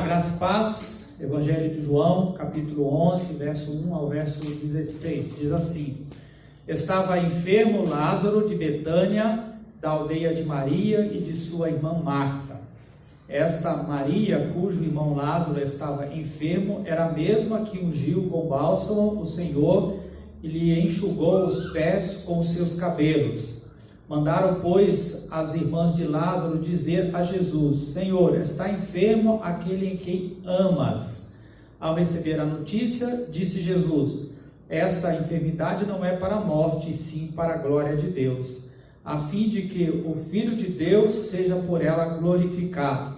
graça e paz. Evangelho de João, capítulo 11, verso 1 ao verso 16. Diz assim: Estava enfermo Lázaro de Betânia, da aldeia de Maria e de sua irmã Marta. Esta Maria, cujo irmão Lázaro estava enfermo, era a mesma que ungiu com bálsamo o Senhor e lhe enxugou os pés com os seus cabelos. Mandaram, pois, as irmãs de Lázaro dizer a Jesus: Senhor, está enfermo aquele em quem amas. Ao receber a notícia, disse Jesus: Esta enfermidade não é para a morte, e sim para a glória de Deus, a fim de que o Filho de Deus seja por ela glorificado.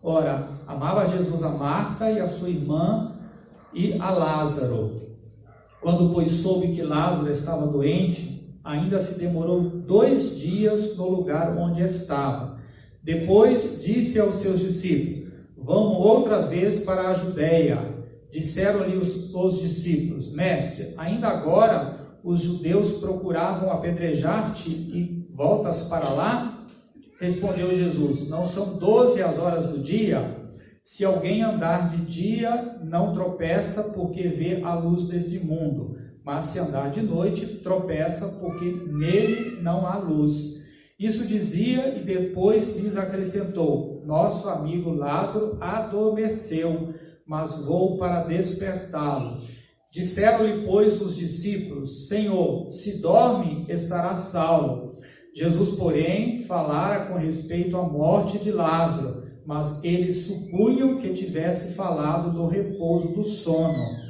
Ora, amava Jesus a Marta e a sua irmã e a Lázaro. Quando, pois, soube que Lázaro estava doente, ainda se demorou 2 dias no lugar onde estava. Depois disse aos seus discípulos: Vamos outra vez para a Judeia. Disseram-lhe os discípulos: Mestre, ainda agora os judeus procuravam apedrejar-te e voltas para lá? Respondeu Jesus: Não são 12 as horas do dia? Se alguém andar de dia, não tropeça porque vê a luz desse mundo. Mas se andar de noite, tropeça porque nele não há luz. Isso dizia e depois lhes acrescentou: Nosso amigo Lázaro adormeceu, mas vou para despertá-lo. Disseram-lhe, pois, os discípulos: Senhor, se dorme, estará salvo. Jesus, porém, falara com respeito à morte de Lázaro, mas eles supunham que tivesse falado do repouso do sono.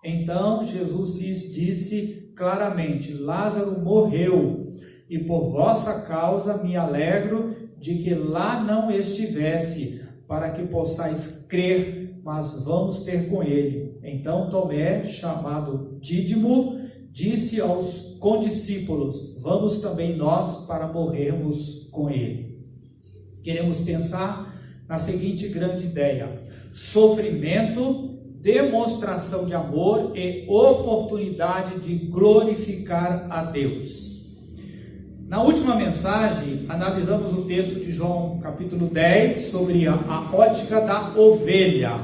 Então Jesus lhes disse claramente: Lázaro morreu, e por vossa causa me alegro de que lá não estivesse, para que possais crer, mas vamos ter com ele. Então Tomé, chamado Dídimo, disse aos condiscípulos: Vamos também nós para morrermos com ele. Queremos pensar na seguinte grande ideia: sofrimento, demonstração de amor e oportunidade de glorificar a Deus. Na última mensagem, analisamos o texto de João, capítulo 10, sobre a ótica da ovelha.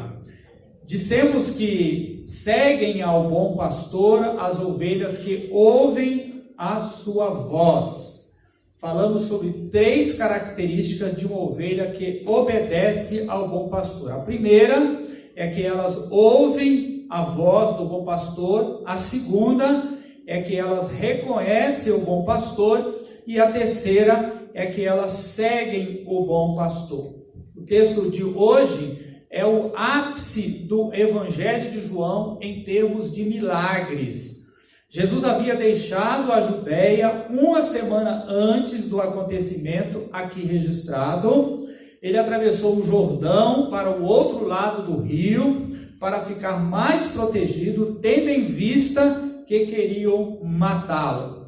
Dissemos que seguem ao bom pastor as ovelhas que ouvem a sua voz. Falamos sobre 3 características de uma ovelha que obedece ao bom pastor. A primeira é que elas ouvem a voz do bom pastor. A segunda é que elas reconhecem o bom pastor. E a terceira é que elas seguem o bom pastor. O texto de hoje é o ápice do Evangelho de João em termos de milagres. Jesus havia deixado a Judeia 1 semana antes do acontecimento aqui registrado. Ele atravessou o Jordão para o outro lado do rio para ficar mais protegido, tendo em vista que queriam matá-lo.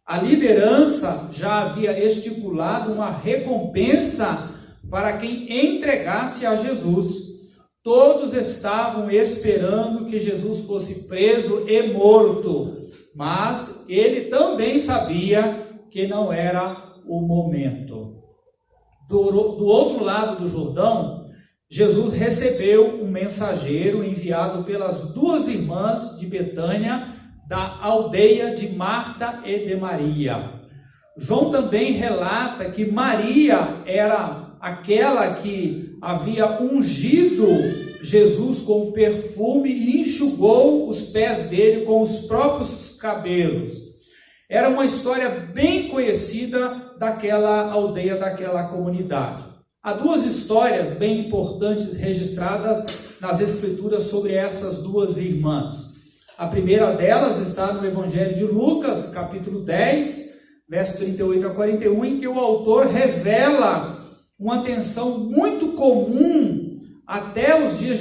A liderança já havia estipulado uma recompensa para quem entregasse a Jesus. Todos estavam esperando que Jesus fosse preso e morto, mas ele também sabia que não era o momento. Do outro lado do Jordão, Jesus recebeu um mensageiro enviado pelas 2 irmãs de Betânia, da aldeia de Marta e de Maria. João também relata que Maria era aquela que havia ungido Jesus com perfume e enxugou os pés dele com os próprios cabelos. Era uma história bem conhecida daquela aldeia, daquela comunidade. Há 2 histórias bem importantes registradas nas Escrituras sobre essas 2 irmãs. A primeira delas está no Evangelho de Lucas, capítulo 10, verso 38 a 41, em que o autor revela uma tensão muito comum até os dias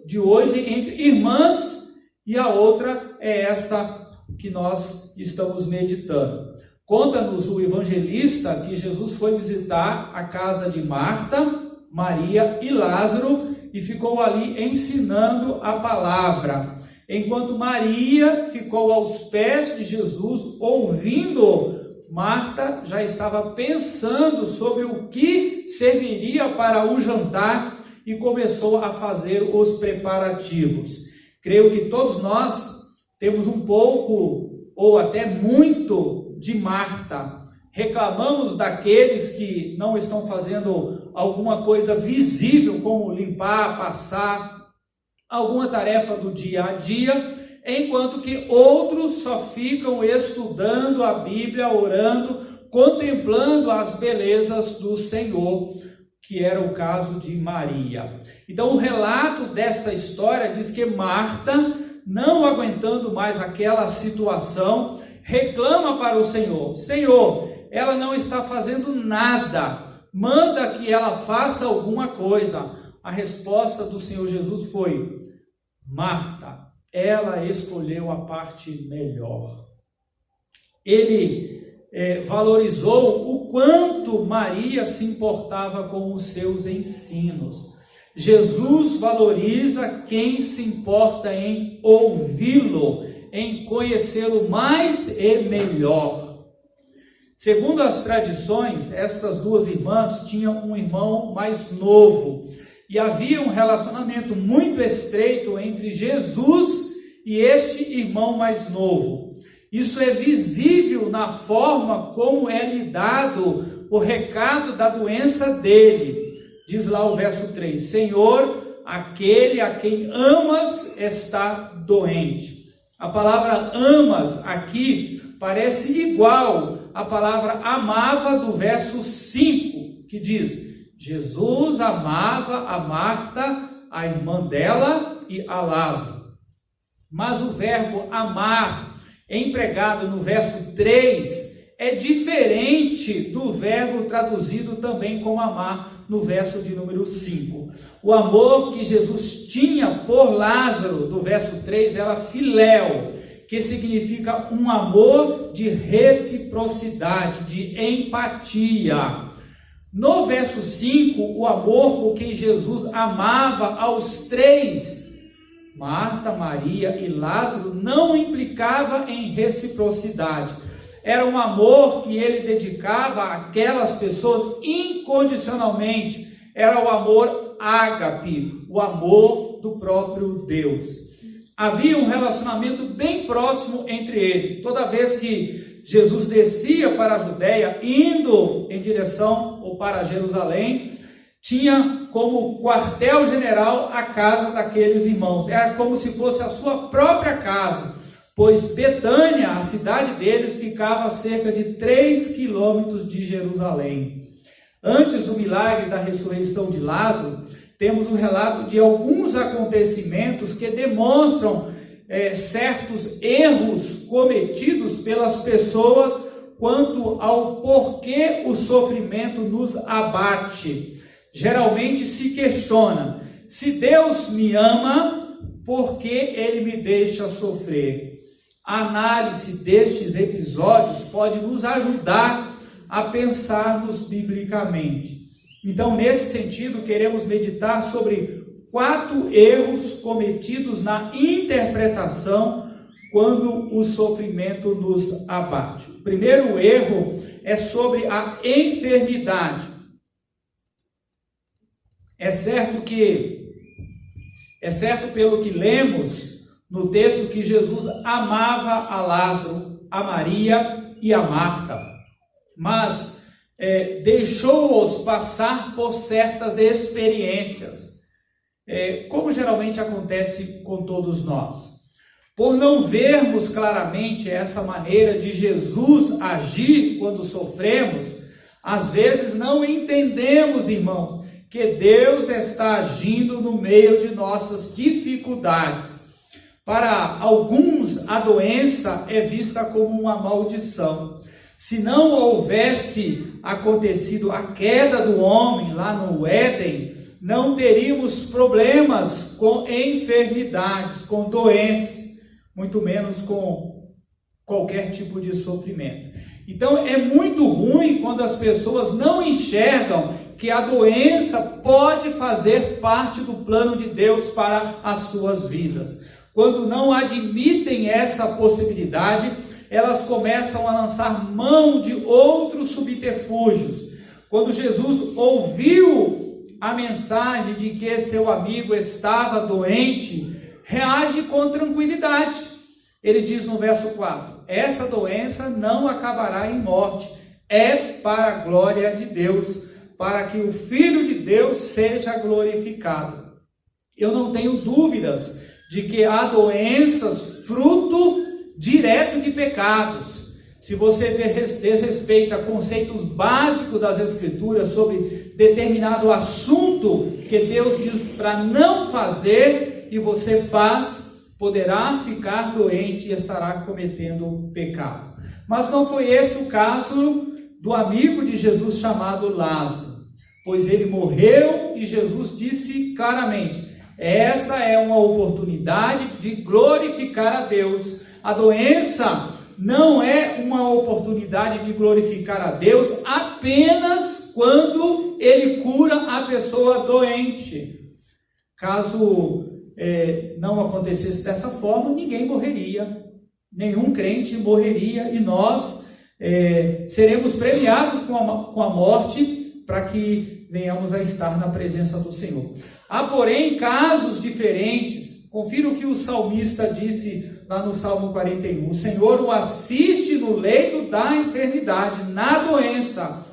de hoje entre irmãs, e a outra é essa que nós estamos meditando. Conta-nos o evangelista que Jesus foi visitar a casa de Marta, Maria e Lázaro e ficou ali ensinando a palavra, enquanto Maria ficou aos pés de Jesus ouvindo. Marta já estava pensando sobre o que serviria para o jantar e começou a fazer os preparativos. Creio que todos nós temos um pouco ou até muito de Marta. Reclamamos daqueles que não estão fazendo alguma coisa visível, como limpar, passar, alguma tarefa do dia a dia, enquanto que outros só ficam estudando a Bíblia, orando, contemplando as belezas do Senhor, que era o caso de Maria. Então o relato desta história diz que Marta, não aguentando mais aquela situação, reclama para o Senhor: Senhor, ela não está fazendo nada, manda que ela faça alguma coisa. A resposta do Senhor Jesus foi: Marta, ela escolheu a parte melhor. Ele valorizou o quanto Maria se importava com os seus ensinos. Jesus valoriza quem se importa em ouvi-lo, em conhecê-lo mais e melhor. Segundo as tradições, estas duas irmãs tinham um irmão mais novo, e havia um relacionamento muito estreito entre Jesus e este irmão mais novo. Isso é visível na forma como é lidado o recado da doença dele. Diz lá o verso 3: Senhor, aquele a quem amas está doente. A palavra amas aqui parece igual à palavra amava do verso 5, que diz: Jesus amava a Marta, a irmã dela, e a Lázaro. Mas o verbo amar, empregado no verso 3, é diferente do verbo traduzido também como amar no verso de número 5. O amor que Jesus tinha por Lázaro, do verso 3, era filéu, que significa um amor de reciprocidade, de empatia. No verso 5, o amor com que Jesus amava aos três, Marta, Maria e Lázaro, não implicava em reciprocidade. Era um amor que ele dedicava àquelas pessoas incondicionalmente. Era o amor ágape, o amor do próprio Deus. Havia um relacionamento bem próximo entre eles. Toda vez que Jesus descia para a Judéia, indo em direção ou para Jerusalém, tinha como quartel-general a casa daqueles irmãos. Era como se fosse a sua própria casa, pois Betânia, a cidade deles, ficava a cerca de 3 quilômetros de Jerusalém. Antes do milagre da ressurreição de Lázaro, temos um relato de alguns acontecimentos que demonstram certos erros cometidos pelas pessoas quanto ao porquê o sofrimento nos abate. Geralmente se questiona: se Deus me ama, por que Ele me deixa sofrer? A análise destes episódios pode nos ajudar a pensarmos biblicamente. Então, nesse sentido, queremos meditar sobre 4 erros cometidos na interpretação quando o sofrimento nos abate. O primeiro erro é sobre a enfermidade. É certo pelo que lemos no texto que Jesus amava a Lázaro, a Maria e a Marta, mas deixou-os passar por certas experiências, como geralmente acontece com todos nós. Por não vermos claramente essa maneira de Jesus agir quando sofremos, às vezes não entendemos, irmãos, que Deus está agindo no meio de nossas dificuldades. Para alguns, a doença é vista como uma maldição. Se não houvesse acontecido a queda do homem lá no Éden, não teríamos problemas com enfermidades, com doenças, muito menos com qualquer tipo de sofrimento. Então é muito ruim quando as pessoas não enxergam que a doença pode fazer parte do plano de Deus para as suas vidas. Quando não admitem essa possibilidade, elas começam a lançar mão de outros subterfúgios. Quando Jesus ouviu a mensagem de que seu amigo estava doente, reage com tranquilidade. Ele diz no verso 4: essa doença não acabará em morte, é para a glória de Deus, para que o Filho de Deus seja glorificado. Eu não tenho dúvidas de que há doenças fruto direto de pecados. Se você desrespeita conceitos básicos das Escrituras sobre determinado assunto que Deus diz para não fazer e você faz, poderá ficar doente e estará cometendo pecado. Mas não foi esse o caso do amigo de Jesus chamado Lázaro, pois ele morreu e Jesus disse claramente: essa é uma oportunidade de glorificar a Deus. A doença não é uma oportunidade de glorificar a Deus apenas quando ele cura a pessoa doente. Caso não acontecesse dessa forma, ninguém morreria, nenhum crente morreria, e nós seremos premiados com a morte para que venhamos a estar na presença do Senhor. Há, porém, casos diferentes. Confira o que o salmista disse lá no Salmo 41. O Senhor o assiste no leito da enfermidade, na doença.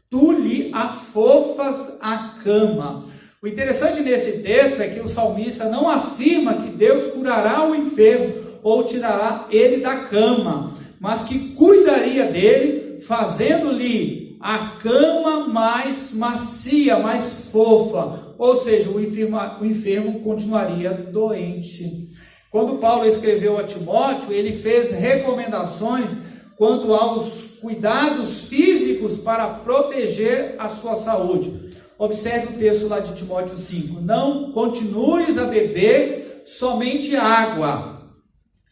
Tu lhe afofas a cama. O interessante nesse texto é que o salmista não afirma que Deus curará o enfermo ou tirará ele da cama, mas que cuidaria dele, fazendo-lhe a cama mais macia, mais fofa. Ou seja, o enfermo continuaria doente. Quando Paulo escreveu a Timóteo, ele fez recomendações quanto aos cuidados físicos para proteger a sua saúde. Observe o texto lá de Timóteo 5. Não continues a beber somente água.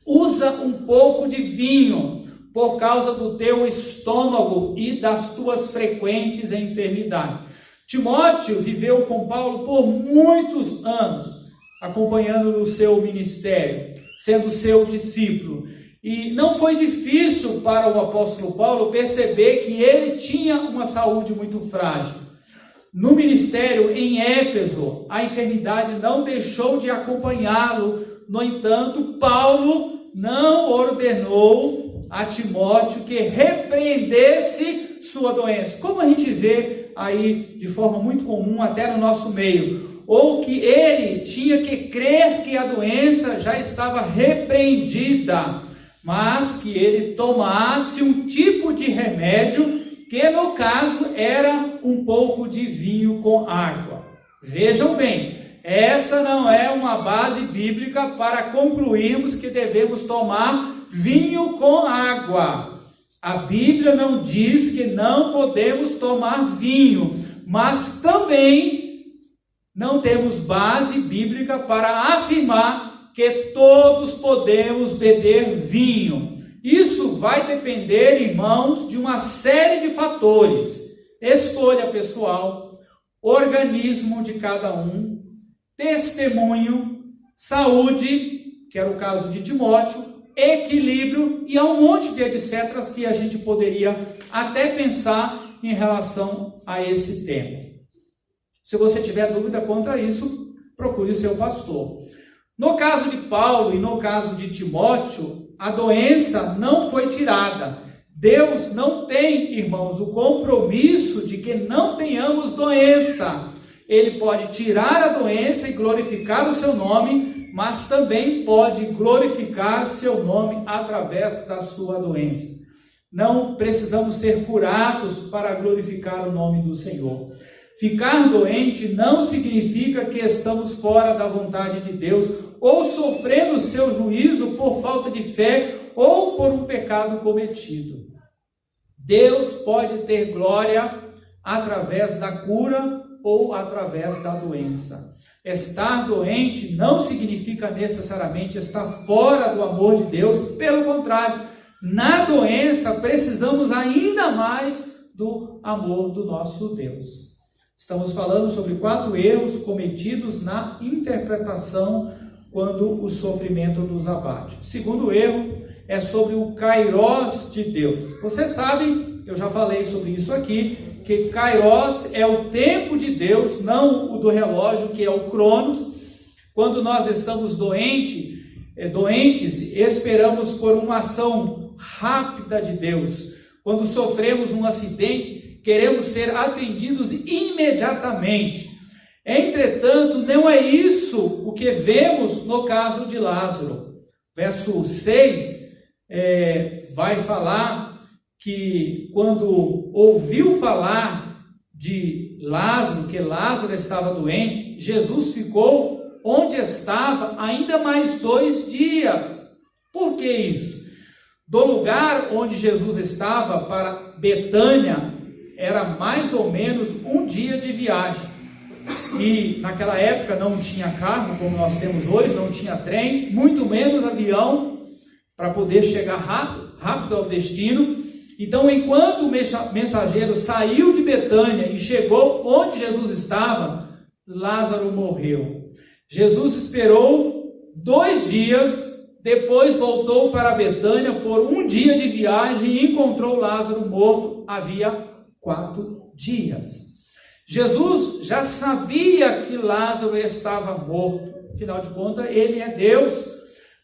Usa um pouco de vinho por causa do teu estômago e das tuas frequentes enfermidades. Timóteo viveu com Paulo por muitos anos, acompanhando no seu ministério, sendo seu discípulo. E não foi difícil para o apóstolo Paulo perceber que ele tinha uma saúde muito frágil. No ministério em Éfeso, a enfermidade não deixou de acompanhá-lo. No entanto, Paulo não ordenou a Timóteo que repreendesse sua doença, como a gente vê aí de forma muito comum até no nosso meio, ou que ele tinha que crer que a doença já estava repreendida, mas que ele tomasse um tipo de remédio, que no caso era um pouco de vinho com água. Vejam bem, essa não é uma base bíblica para concluirmos que devemos tomar vinho com água. A Bíblia não diz que não podemos tomar vinho, mas também não temos base bíblica para afirmar que todos podemos beber vinho. Isso vai depender, irmãos, de uma série de fatores: escolha pessoal, organismo de cada um, testemunho, saúde, que era o caso de Timóteo, equilíbrio, e há um monte de etcéteras que a gente poderia até pensar em relação a esse tema. Se você tiver dúvida quanto isso, procure o seu pastor. No caso de Paulo e no caso de Timóteo, a doença não foi tirada. Deus não tem, irmãos, o compromisso de que não tenhamos doença. Ele pode tirar a doença e glorificar o seu nome, mas também pode glorificar seu nome através da sua doença. Não precisamos ser curados para glorificar o nome do Senhor. Ficar doente não significa que estamos fora da vontade de Deus, ou sofrendo seu juízo por falta de fé, ou por um pecado cometido. Deus pode ter glória através da cura ou através da doença. Estar doente não significa necessariamente estar fora do amor de Deus. Pelo contrário, na doença precisamos ainda mais do amor do nosso Deus. Estamos falando sobre 4 erros cometidos na interpretação quando o sofrimento nos abate. O segundo erro é sobre o kairós de Deus. Vocês sabem, eu já falei sobre isso aqui, que Kairos é o tempo de Deus, não o do relógio, que é o Cronos. Quando nós estamos doentes, esperamos por uma ação rápida de Deus. Quando sofremos um acidente, queremos ser atendidos imediatamente. Entretanto, não é isso o que vemos no caso de Lázaro. Verso 6 vai falar que quando ouviu falar de Lázaro, que Lázaro estava doente, Jesus ficou onde estava ainda mais 2 dias. Por que isso? Do lugar onde Jesus estava para Betânia, era mais ou menos 1 dia de viagem. E naquela época não tinha carro, como nós temos hoje, não tinha trem, muito menos avião, para poder chegar rápido ao destino. Então, enquanto o mensageiro saiu de Betânia e chegou onde Jesus estava, Lázaro morreu. Jesus esperou 2 dias, depois voltou para Betânia por 1 dia de viagem e encontrou Lázaro morto havia 4 dias. Jesus já sabia que Lázaro estava morto, afinal de contas, ele é Deus.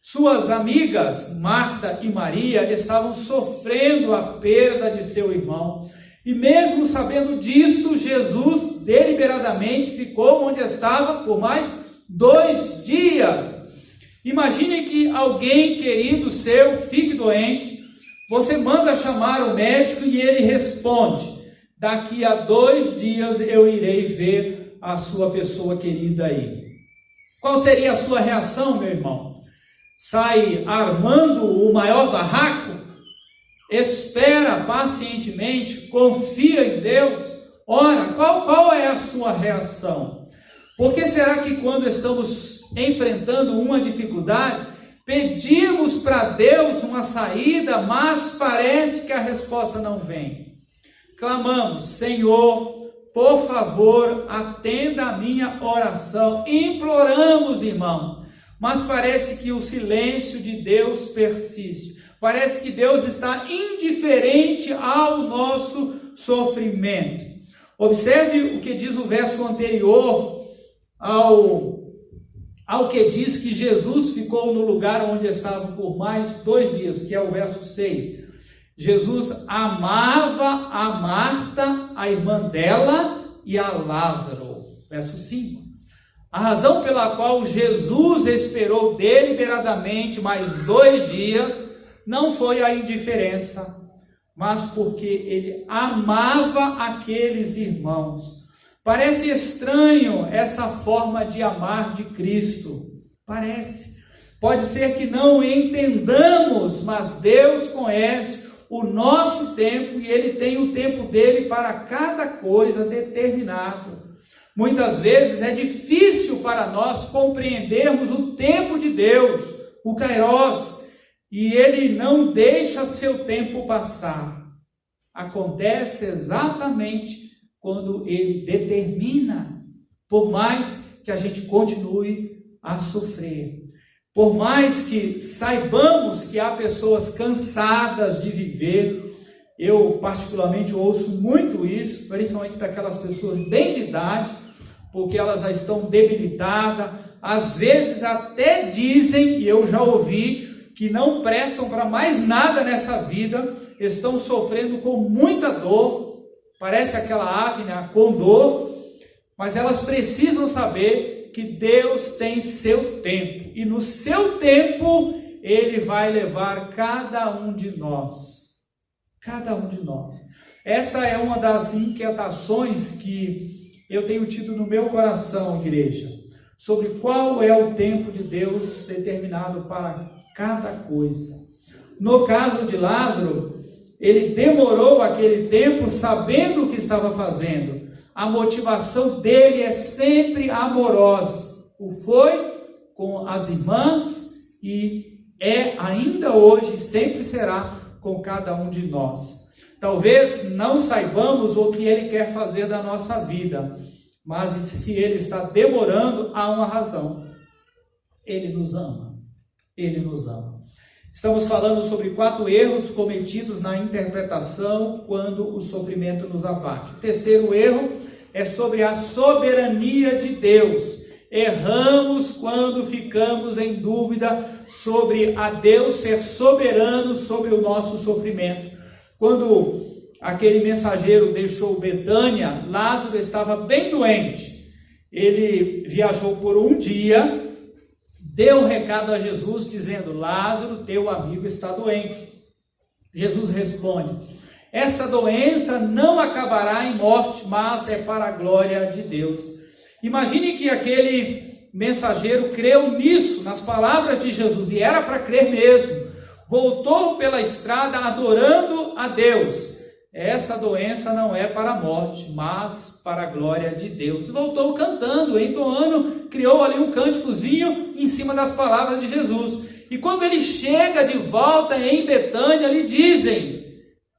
Suas amigas, Marta e Maria, estavam sofrendo a perda de seu irmão. E mesmo sabendo disso, Jesus deliberadamente ficou onde estava por mais 2 dias. Imagine que alguém querido seu fique doente, você manda chamar o médico e ele responde: daqui a 2 dias eu irei ver a sua pessoa querida aí. Qual seria a sua reação, meu irmão? Sai armando o maior barraco? Espera pacientemente, confia em Deus? Ora, qual é a sua reação? Por que será que quando estamos enfrentando uma dificuldade, pedimos para Deus uma saída, mas parece que a resposta não vem? Clamamos: Senhor, por favor, atenda a minha oração. Imploramos, irmão, mas parece que o silêncio de Deus persiste. Parece que Deus está indiferente ao nosso sofrimento. Observe o que diz o verso anterior ao que diz que Jesus ficou no lugar onde estava por mais 2 dias, que é o verso 6. Jesus amava a Marta, a irmã dela, e a Lázaro. Verso 5. A razão pela qual Jesus esperou deliberadamente mais 2 dias não foi a indiferença, mas porque ele amava aqueles irmãos. Parece estranho essa forma de amar de Cristo. Parece. Pode ser que não entendamos, mas Deus conhece o nosso tempo e Ele tem o tempo dele para cada coisa determinado. Muitas vezes é difícil para nós compreendermos o tempo de Deus, o Kairos, e Ele não deixa seu tempo passar. Acontece exatamente quando Ele determina, por mais que a gente continue a sofrer. Por mais que saibamos que há pessoas cansadas de viver, eu particularmente ouço muito isso, principalmente daquelas pessoas bem de idade, porque elas já estão debilitadas, às vezes até dizem, e eu já ouvi, que não prestam para mais nada nessa vida, estão sofrendo com muita dor, parece aquela ave, né, com dor, mas elas precisam saber que Deus tem seu tempo, e no seu tempo, Ele vai levar cada um de nós. Cada um de nós. Esta é uma das inquietações que eu tenho tido no meu coração, igreja, sobre qual é o tempo de Deus determinado para cada coisa. No caso de Lázaro, ele demorou aquele tempo sabendo o que estava fazendo. A motivação dele é sempre amorosa. O foi com as irmãs e é ainda hoje, sempre será com cada um de nós. Talvez não saibamos o que Ele quer fazer da nossa vida, mas se Ele está demorando, há uma razão. Ele nos ama. Ele nos ama. Estamos falando sobre 4 erros cometidos na interpretação quando o sofrimento nos abate. O terceiro erro é sobre a soberania de Deus. Erramos quando ficamos em dúvida sobre a Deus ser soberano sobre o nosso sofrimento. Quando aquele mensageiro deixou Betânia, Lázaro estava bem doente. Ele viajou por um dia, deu o recado a Jesus dizendo: Lázaro, teu amigo está doente. Jesus responde: essa doença não acabará em morte, mas é para a glória de Deus. Imagine que aquele mensageiro creu nisso, nas palavras de Jesus, e era para crer mesmo. Voltou pela estrada adorando a Deus. Essa doença não é para a morte, mas para a glória de Deus. E voltou cantando, entoando, criou ali um cânticozinho em cima das palavras de Jesus. E quando ele chega de volta em Betânia, lhe dizem: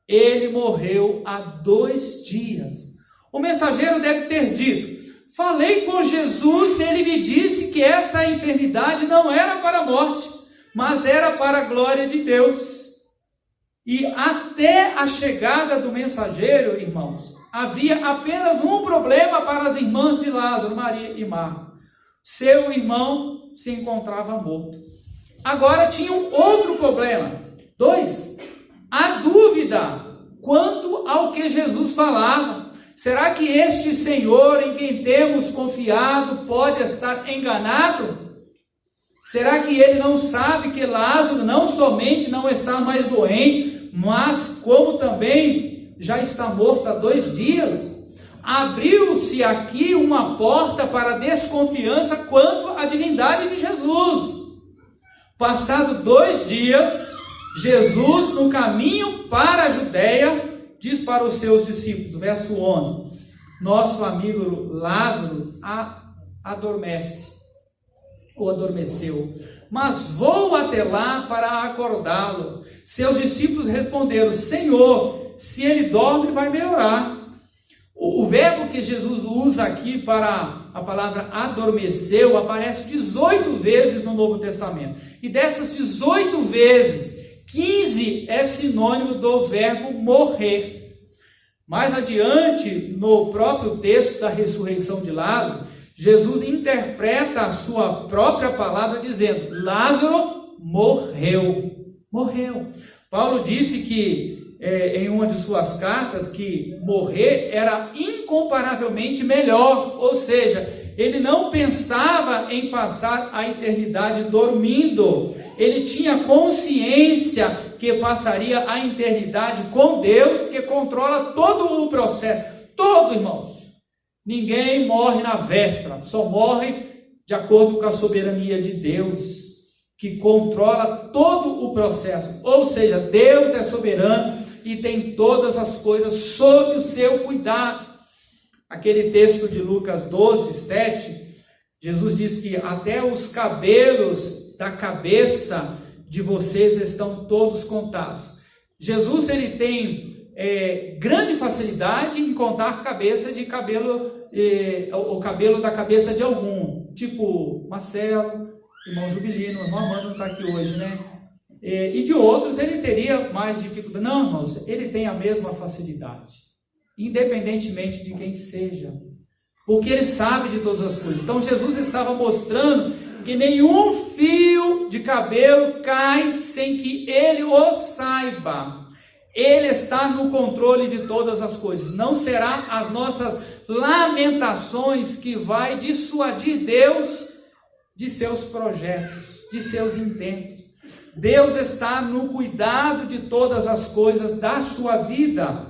ele morreu há 2 dias. O mensageiro deve ter dito: falei com Jesus e ele me disse que essa enfermidade não era para a morte, mas era para a glória de Deus. E até a chegada do mensageiro, irmãos, havia apenas um problema para as irmãs de Lázaro, Maria e Marta. Seu irmão se encontrava morto. Agora tinha um outro problema. 2. A dúvida quanto ao que Jesus falava. Será que este Senhor em quem temos confiado pode estar enganado? Será que ele não sabe que Lázaro não somente não está mais doente, mas como também já está morto há 2 dias? Abriu-se aqui uma porta para desconfiança quanto à divindade de Jesus. Passado 2 dias, Jesus, no caminho para a Judéia, diz para os seus discípulos, verso 11, nosso amigo Lázaro adormece, ou adormeceu, mas vou até lá para acordá-lo. Seus discípulos responderam: Senhor, se ele dorme, vai melhorar. O verbo que Jesus usa aqui para a palavra adormeceu aparece 18 vezes no Novo Testamento. E dessas 18 vezes, 15 é sinônimo do verbo morrer. Mais adiante, no próprio texto da ressurreição de Lázaro, Jesus interpreta a sua própria palavra dizendo: Lázaro morreu. Morreu. Paulo disse que em uma de suas cartas que morrer era incomparavelmente melhor, ou seja, ele não pensava em passar a eternidade dormindo. Ele tinha consciência que passaria a eternidade com Deus, que controla todo o processo. Todo, irmãos. Ninguém morre na véspera, só morre de acordo com a soberania de Deus, que controla todo o processo. Ou seja, Deus é soberano e tem todas as coisas sob o seu cuidado. Aquele texto de Lucas 12, 7, Jesus diz que até os cabelos da cabeça de vocês estão todos contados. Jesus, ele tem grande facilidade em contar cabeça de cabelo, o cabelo da cabeça de algum, tipo Marcelo, irmão Jubilino, irmão Amanda não está aqui hoje, né? E de outros ele teria mais dificuldade. Não, irmãos, ele tem a mesma facilidade, independentemente de quem seja, porque ele sabe de todas as coisas. Então Jesus estava mostrando que nenhum fio de cabelo cai sem que ele o saiba. Ele está no controle de todas as coisas. Não será as nossas lamentações que vai dissuadir Deus de seus projetos, de seus intentos. Deus está no cuidado de todas as coisas da sua vida,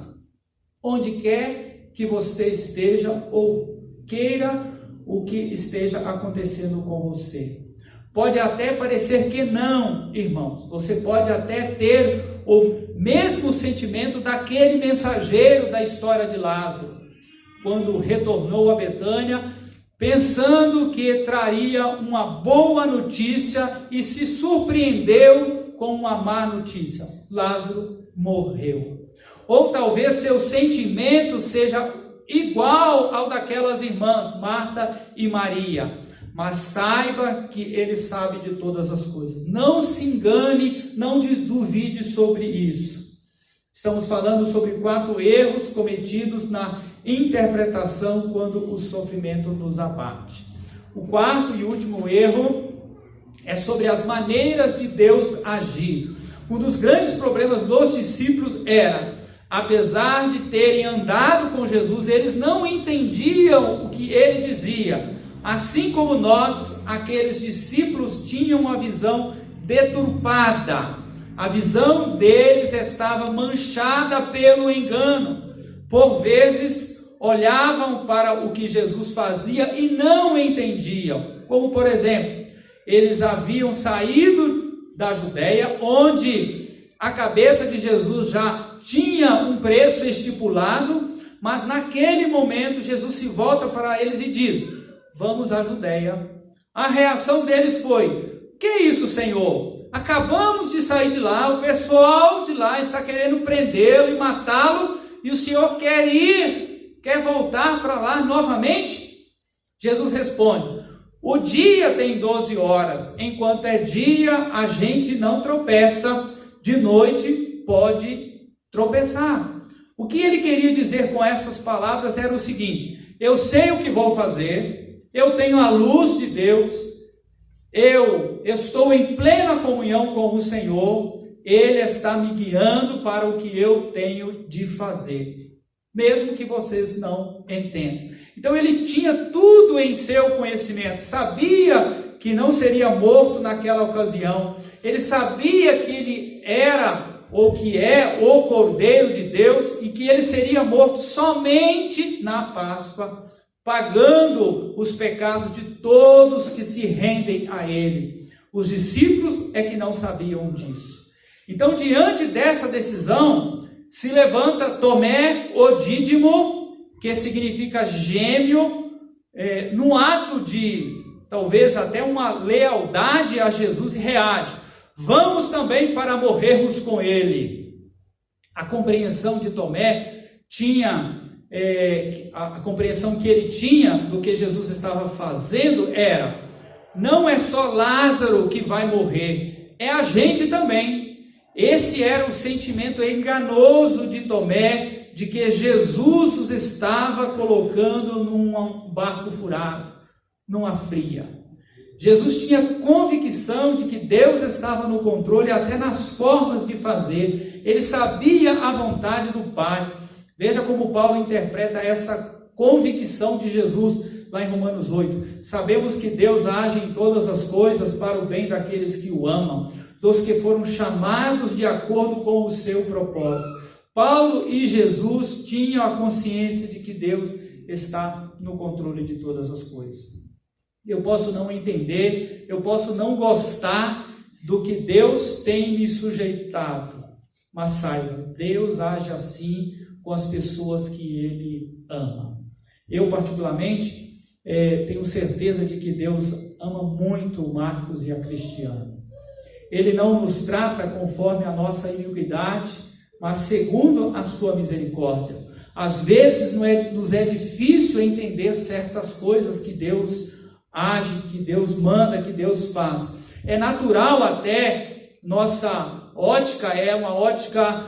onde quer que você esteja ou queira o que esteja acontecendo com você. Pode até parecer que não, irmãos. Você pode até ter o mesmo sentimento daquele mensageiro da história de Lázaro, quando retornou a Betânia, pensando que traria uma boa notícia e se surpreendeu com uma má notícia. Lázaro morreu. Ou talvez seu sentimento seja igual ao daquelas irmãs, Marta e Maria. mas saiba que Ele sabe de todas as coisas. Não se engane, não duvide sobre isso. Estamos falando sobre 4 erros cometidos na interpretação quando o sofrimento nos abate. O 4º e último erro é sobre as maneiras de Deus agir. Um dos grandes problemas dos discípulos era, apesar de terem andado com Jesus, eles não entendiam o que ele dizia. Assim como nós, aqueles discípulos tinham uma visão deturpada. A visão deles estava manchada pelo engano. Por vezes, olhavam para o que Jesus fazia e não entendiam. Como, por exemplo, eles haviam saído da Judéia, onde a cabeça de Jesus já tinha um preço estipulado, mas naquele momento Jesus se volta para eles e diz: vamos à Judéia. A reação deles foi: que isso, Senhor? Acabamos de sair de lá, o pessoal de lá está querendo prendê-lo e matá-lo, e o Senhor quer ir, quer voltar para lá novamente? Jesus responde: o dia tem 12 horas, enquanto é dia a gente não tropeça, de noite pode tropeçar. O que ele queria dizer com essas palavras era o seguinte: eu sei o que vou fazer, eu tenho a luz de Deus, eu estou em plena comunhão com o Senhor, Ele está me guiando para o que eu tenho de fazer, mesmo que vocês não entendam. Então ele tinha tudo em seu conhecimento, sabia que não seria morto naquela ocasião, ele sabia que ele era, ou que é, o Cordeiro de Deus, e que ele seria morto somente na Páscoa, pagando os pecados de todos que se rendem a ele. Os discípulos é que não sabiam disso. Então, diante dessa decisão, se levanta Tomé, o Dídimo, que significa gêmeo, num ato de, talvez até uma lealdade a Jesus, e reage: vamos também para morrermos com ele. A compreensão de Tomé tinha... a compreensão que ele tinha do que Jesus estava fazendo era: não é só Lázaro que vai morrer, é a gente também. Esse era o sentimento enganoso de Tomé, de que Jesus os estava colocando num barco furado, numa fria. Jesus tinha convicção de que Deus estava no controle até nas formas de fazer. Ele sabia a vontade do Pai. Veja como Paulo interpreta essa convicção de Jesus lá em Romanos 8. Sabemos que Deus age em todas as coisas para o bem daqueles que o amam, dos que foram chamados de acordo com o seu propósito. Paulo e Jesus tinham a consciência de que Deus está no controle de todas as coisas. Eu posso não entender, eu posso não gostar do que Deus tem me sujeitado, mas saiba, Deus age assim com as pessoas que Ele ama. Eu, particularmente, tenho certeza de que Deus ama muito o Marcos e a Cristiane. Ele não nos trata conforme a nossa iniquidade, mas segundo a sua misericórdia. Às vezes nos é difícil entender certas coisas que Deus age, que Deus manda, que Deus faz. É natural até, nossa ótica é uma ótica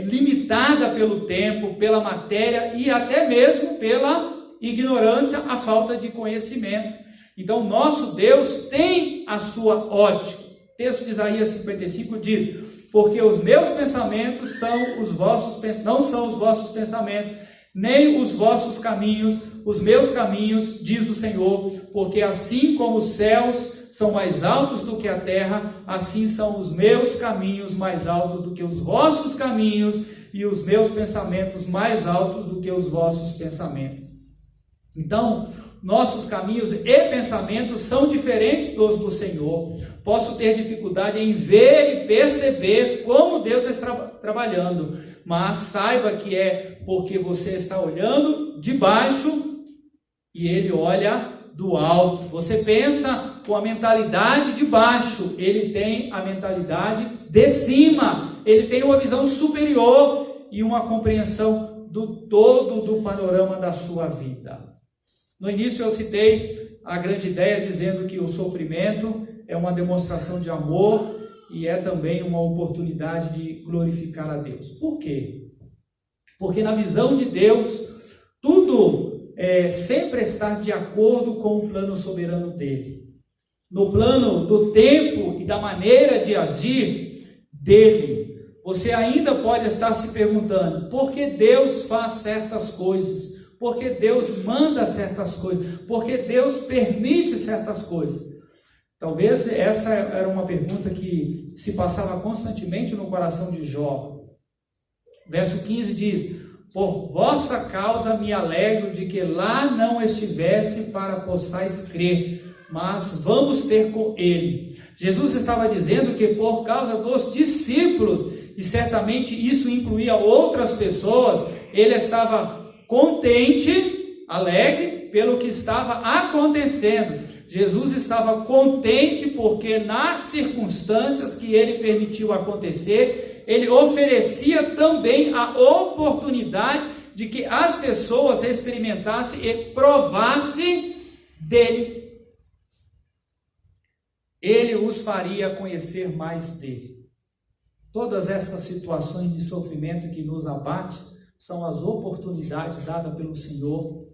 limitada pelo tempo, pela matéria e até mesmo pela ignorância, a falta de conhecimento. Então, nosso Deus tem a sua ótica. O texto de Isaías 55 diz: porque os meus pensamentos não são os vossos pensamentos, nem os vossos caminhos, os meus caminhos, diz o Senhor, porque assim como os céus são mais altos do que a terra, assim são os meus caminhos mais altos do que os vossos caminhos, e os meus pensamentos mais altos do que os vossos pensamentos. Então, nossos caminhos e pensamentos são diferentes dos do Senhor. Posso ter dificuldade em ver e perceber como Deus está trabalhando, mas saiba que é porque você está olhando de baixo e Ele olha do alto. Você pensa com a mentalidade de baixo, Ele tem a mentalidade de cima. Ele tem uma visão superior e uma compreensão do todo do panorama da sua vida. No início eu citei a grande ideia dizendo que o sofrimento é uma demonstração de amor e é também uma oportunidade de glorificar a Deus. Por quê? Porque na visão de Deus, tudo sempre está de acordo com o plano soberano dele. No plano do tempo e da maneira de agir dele. Você ainda pode estar se perguntando, por que Deus faz certas coisas? Por que Deus manda certas coisas? Por que Deus permite certas coisas? Talvez essa era uma pergunta que se passava constantemente no coração de Jó. Verso 15 diz: por vossa causa me alegro de que lá não estivesse para possais crer, mas vamos ter com ele. Jesus estava dizendo que por causa dos discípulos, e certamente isso incluía outras pessoas, ele estava contente, alegre pelo que estava acontecendo. Jesus estava contente porque nas circunstâncias que ele permitiu acontecer, ele oferecia também a oportunidade de que as pessoas experimentassem e provassem dele. Ele os faria conhecer mais dele. Todas essas situações de sofrimento que nos abate são as oportunidades dadas pelo Senhor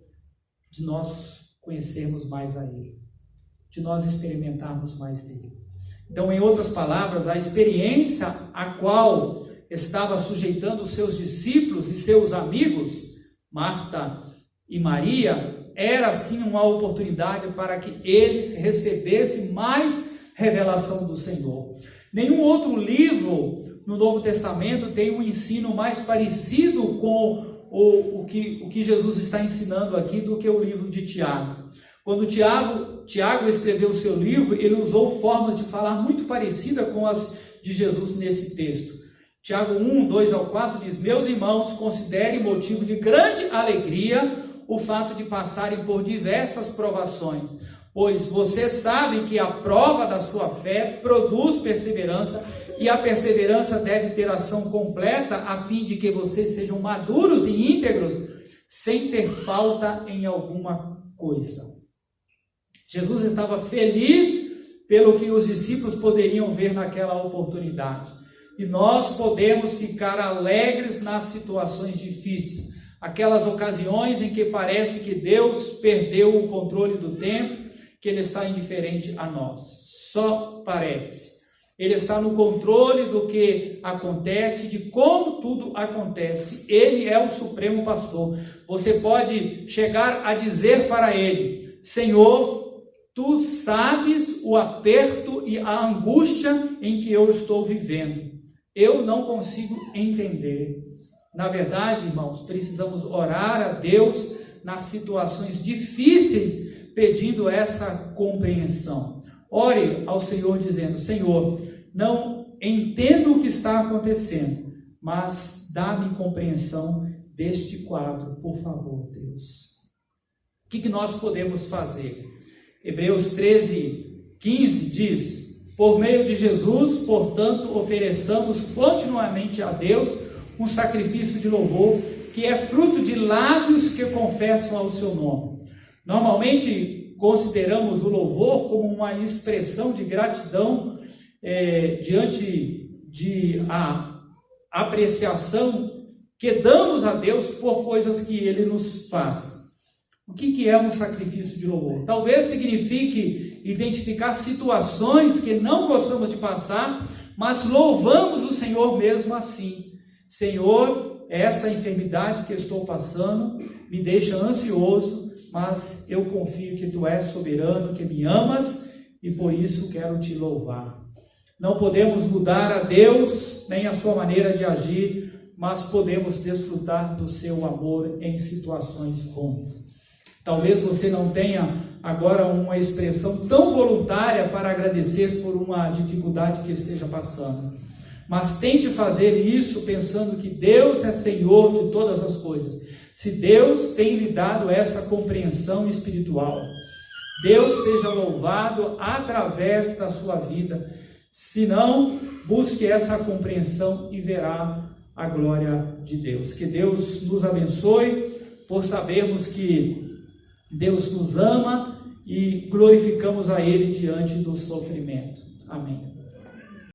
de nós conhecermos mais a Ele, de nós experimentarmos mais dele. Então, em outras palavras, a experiência a qual estava sujeitando os seus discípulos e seus amigos, Marta e Maria, era sim uma oportunidade para que eles recebessem mais revelação do Senhor. Nenhum outro livro no Novo Testamento tem um ensino mais parecido com o que Jesus está ensinando aqui do que o livro de Tiago. Quando Tiago escreveu o seu livro, ele usou formas de falar muito parecidas com as de Jesus nesse texto. Tiago 1, 2 ao 4 diz: meus irmãos, considerem motivo de grande alegria o fato de passarem por diversas provações, pois vocês sabem que a prova da sua fé produz perseverança, e a perseverança deve ter ação completa, a fim de que vocês sejam maduros e íntegros, sem ter falta em alguma coisa. Jesus estava feliz pelo que os discípulos poderiam ver naquela oportunidade. E nós podemos ficar alegres nas situações difíceis, aquelas ocasiões em que parece que Deus perdeu o controle do tempo, que Ele está indiferente a nós. Só parece. Ele está no controle do que acontece, de como tudo acontece. Ele é o supremo pastor. Você pode chegar a dizer para Ele: Senhor, Tu sabes o aperto e a angústia em que eu estou vivendo. Eu não consigo entender. Na verdade, irmãos, precisamos orar a Deus nas situações difíceis, pedindo essa compreensão. Ore ao Senhor dizendo: Senhor, não entendo o que está acontecendo, mas dá-me compreensão deste quadro, por favor, Deus. O que nós podemos fazer? Hebreus 13, 15 diz: por meio de Jesus, portanto, ofereçamos continuamente a Deus um sacrifício de louvor, que é fruto de lábios que confessam ao seu nome. Normalmente consideramos o louvor como uma expressão de gratidão diante de a apreciação que damos a Deus por coisas que Ele nos faz. O que é um sacrifício de louvor? Talvez signifique identificar situações que não gostamos de passar, mas louvamos o Senhor mesmo assim. Senhor, essa enfermidade que estou passando me deixa ansioso, mas eu confio que Tu és soberano, que me amas, e por isso quero Te louvar. Não podemos mudar a Deus, nem a Sua maneira de agir, mas podemos desfrutar do Seu amor em situações ruins. Talvez você não tenha agora uma expressão tão voluntária para agradecer por uma dificuldade que esteja passando. Mas tente fazer isso pensando que Deus é Senhor de todas as coisas. Se Deus tem lhe dado essa compreensão espiritual, Deus seja louvado através da sua vida. Se não, busque essa compreensão e verá a glória de Deus. Que Deus nos abençoe por sabermos que Deus nos ama e glorificamos a Ele diante do sofrimento. Amém.